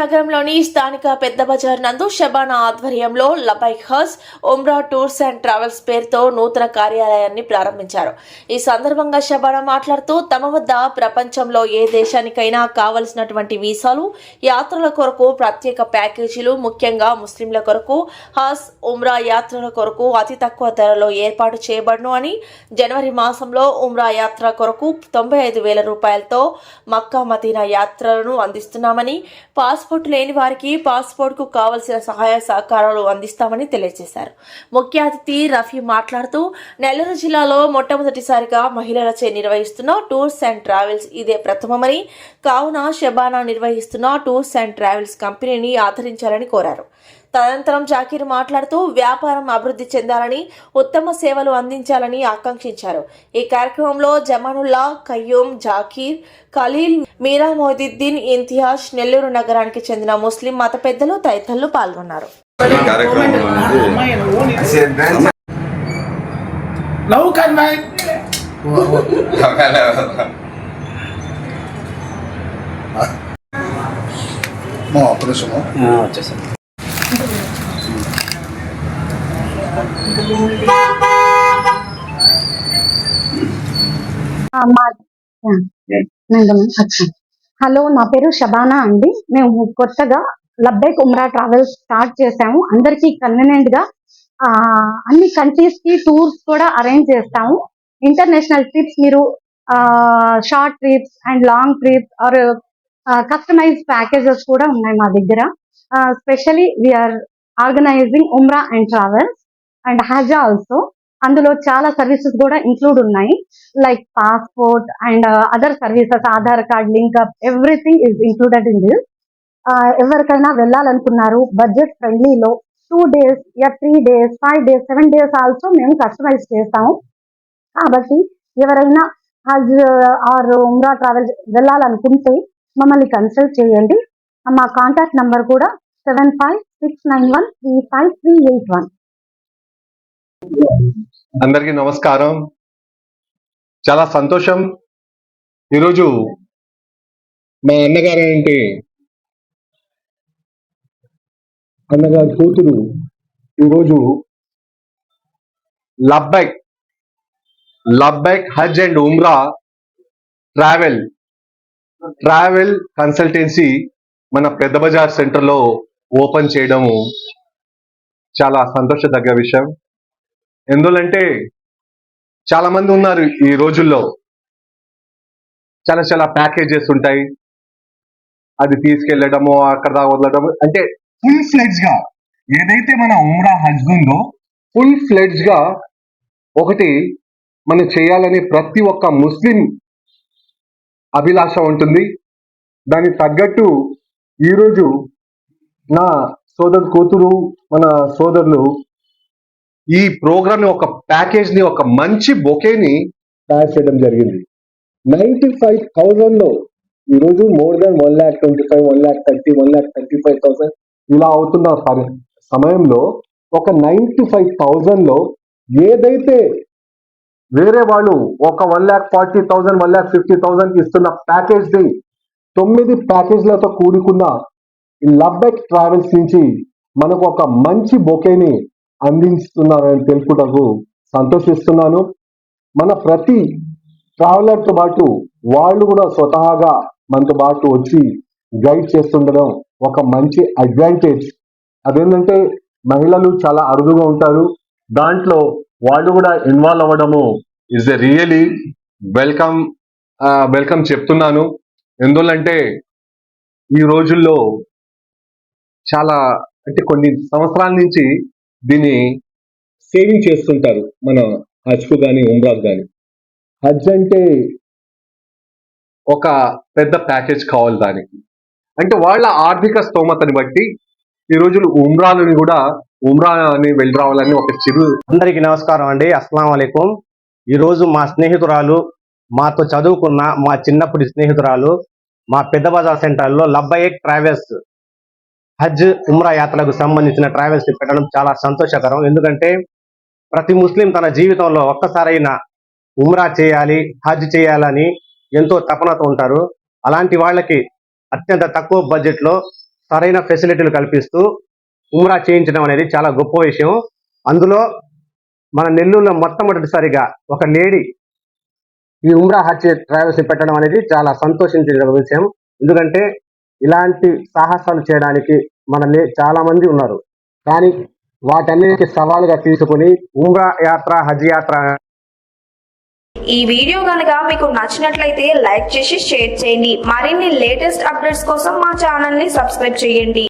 నగరంలోని స్థానిక పెద్ద బజార్ నందు షబానా ఆధ్వర్యంలో లబైక్ హజ్ ఉమ్రా టూర్స్ అండ్ ట్రావెల్స్ పేరుతో నూతన కార్యాలయాన్ని ప్రారంభించారు. ఈ సందర్భంగా షబానా మాట్లాడుతూ తమ వద్ద ప్రపంచంలో ఏ దేశానికైనా కావలసినటువంటి వీసాలు, యాత్రల కొరకు ప్రత్యేక ప్యాకేజీలు, ముఖ్యంగా ముస్లింల కొరకు హజ్ ఉమ్రా యాత్రల కొరకు అతి తక్కువ ధరలో ఏర్పాటు చేయబడును అని, జనవరి మాసంలో ఉమ్రా యాత్ర కొరకు 95,000 రూపాయలతో మక్కా మదీనా యాత్రలను అందిస్తున్నామని, పాస్పోర్ట్ లేని వారికి పాస్పోర్ట్కు కావలసిన సహాయ సహకారాలు అందిస్తామని తెలియజేశారు. ముఖ్య అతిథి రఫీ మాట్లాడుతూ నెల్లూరు జిల్లాలో మొట్టమొదటిసారిగా మహిళలచే నిర్వహిస్తున్న టూర్స్ అండ్ ట్రావెల్స్ ఇదే ప్రథమమని, కావున షబానా నిర్వహిస్తున్న టూర్స్ అండ్ ట్రావెల్స్ కంపెనీని ఆదరించాలని కోరారు. తదనంతరం జాకీర్ మాట్లాడుతూ వ్యాపారం అభివృద్ధి చెందాలని, ఉత్తమ సేవలు అందించాలని ఆకాంక్షించారు. ఈ కార్యక్రమంలో జమానుల్లా, కయ్యూమ్, జాకీర్, ఖలీల్, మీరా మొహిద్దీన్, ఇంతియాజ్, నెల్లూరు నగరానికి చెందిన ముస్లిం మత పెద్దలు తదితరులు పాల్గొన్నారు. హలో, నా పేరు షబానా అండి. మేము కొత్తగా లబ్బైక్ ఉమ్రా ట్రావెల్స్ స్టార్ట్ చేసాము. అందరికి కన్వీనియంట్ గా అన్ని కంట్రీస్ కి టూర్స్ కూడా అరేంజ్ చేస్తాము. ఇంటర్నేషనల్ ట్రిప్స్, మీరు short trips and long trips or customise packages కూడా ఉన్నాయి మా దగ్గర. స్పెషలీ వీఆర్ ఆర్గనైజింగ్ ఉమ్రా అండ్ ట్రావెల్స్ అండ్ హజ్ ఆల్సో. అందులో చాలా సర్వీసెస్ కూడా ఇంక్లూడ్ ఉన్నాయి, like passport and other services, Aadhaar card linkup, everything is included in this. ఎవరికైనా వెళ్ళాలనుకున్నారు బడ్జెట్ ఫ్రెండ్లీలో 2 days, 3 days, 5 days, 7 days also మేము కస్టమైజ్ చేస్తాము. కాబట్టి ఎవరైనా హజ్ ఆర్ ఉమ్రా ట్రావెల్ వెళ్ళాలనుకుంటే మమ్మల్ని కన్సల్ట్ చేయండి. మా కాంటాక్ట్ నంబర్ కూడా 7569135381. అందరికీ నమస్కారం. చాలా సంతోషం. ఈరోజు మా అన్నగారి కూతురు ఈరోజు లబ్బైక్ హజ్ అండ్ ఉమ్రా ట్రావెల్ కన్సల్టెన్సీ మన పెద్ద బజార్ సెంటర్లో ఓపెన్ చేయడము చాలా సంతోషదగ్గ విషయం. ఎందుకంటే చాలా మంది ఉన్నారు ఈ రోజుల్లో, చాలా ప్యాకేజెస్ ఉంటాయి, అది తీసుకెళ్లడము అక్కడ దాకా వదలడము, అంటే ఫుల్ ఫ్లెడ్జ్ గా ఏదైతే మన ఉమ్రా హజ్ ఉందో ఫుల్ ఫ్లెడ్జ్ గా ఒకటి మనం చేయాలని ప్రతి ఒక్క ముస్లిం అభిలాష ఉంటుంది. దానికి తగ్గట్టు ఈరోజు నా సోదరు కూతురు, మన సోదరులు ఈ ప్రోగ్రామ్ ని, ఒక ప్యాకేజ్ ని, ఒక మంచి బొకేని తయారు చేయడం జరిగింది. 95,000 లో ఈరోజు మోర్ దాన్ 1,25,000, 1,30,000, 1,35,000 ఇలా అవుతున్న సమయంలో ఒక 95,000 లో ఏదైతే వేరే వాళ్ళు ఒక 1,40,000, 1,50,000 ఇస్తున్న ప్యాకేజ్ ని 9 ప్యాకేజ్లతో కూడుకున్న ఈ లబ్బైక్ ట్రావెల్స్ నుంచి మనకు ఒక మంచి బొకేని అందిస్తున్నారని తెలుపుటకు సంతోషిస్తున్నాను. మన ప్రతి ట్రావెలర్ తో పాటు వాళ్ళు కూడా స్వతహాగా మనతో పాటు వచ్చి గైడ్ చేస్తుండడం ఒక మంచి అడ్వాంటేజ్. అదేంటంటే మహిళలు చాలా అరుదుగా ఉంటారు, దాంట్లో వాళ్ళు కూడా ఇన్వాల్వ్ అవ్వడము ఇస్ ఎ రియలీ వెల్కమ్ చెప్తున్నాను. ఎందుకంటే ఈ రోజుల్లో చాలా, అంటే కొన్ని సంవత్సరాల నుంచి దీన్ని సేవింగ్ చేస్తుంటారు మన హజ్కు కానీ ఉమ్రాకు కానీ. హజ్ అంటే ఒక పెద్ద ప్యాకేజ్ కావాలి దానికి, అంటే వాళ్ళ ఆర్థిక స్తోమతని బట్టి ఈ రోజులు ఉమ్రా అని వెళ్ళి రావాలని ఒక చిరు. అందరికీ నమస్కారం అండి, అస్సలాము అలైకుం. ఈరోజు మా స్నేహితురాలు, మాతో చదువుకున్న మా చిన్నప్పటి స్నేహితురాలు మా పెద్ద బజార్ సెంటర్లో లబ్బైక్ ట్రావెల్స్ హజ్ ఉమ్రా యాత్రకు సంబంధించిన ట్రావెల్స్ పెట్టడం చాలా సంతోషకరం. ఎందుకంటే ప్రతి ముస్లిం తన జీవితంలో ఒక్కసారైనా ఉమ్రా చేయాలి, హజ్ చేయాలని ఎంతో తపనతో ఉంటారు. అలాంటి వాళ్ళకి అత్యంత తక్కువ బడ్జెట్లో సరైన ఫెసిలిటీలు కల్పిస్తూ ఉమ్రా చేయించడం అనేది చాలా గొప్ప విషయం. అందులో మన నెల్లూరులో మొట్టమొదటిసారిగా ఒక లేడీ ఈ ఉమ్రా హజ్ ట్రావెల్స్ పెట్టడం అనేది చాలా సంతోషించే విషయం. ఎందుకంటే ఇలాంటి సాహసాలు చేయడానికి చాలా మంది ఉన్నారు, కానీ వాటన్నిటికి సవాలుగా తీసుకుని ఉమ్రా యాత్ర, హజ్ యాత్ర ఈ వీడియో కనుక మీకు నచ్చినట్లయితే లైక్ చేసి షేర్ చేయండి. మరిన్ని లేటెస్ట్ అప్డేట్స్ కోసం మా ఛానల్ ని సబ్స్క్రైబ్ చేయండి.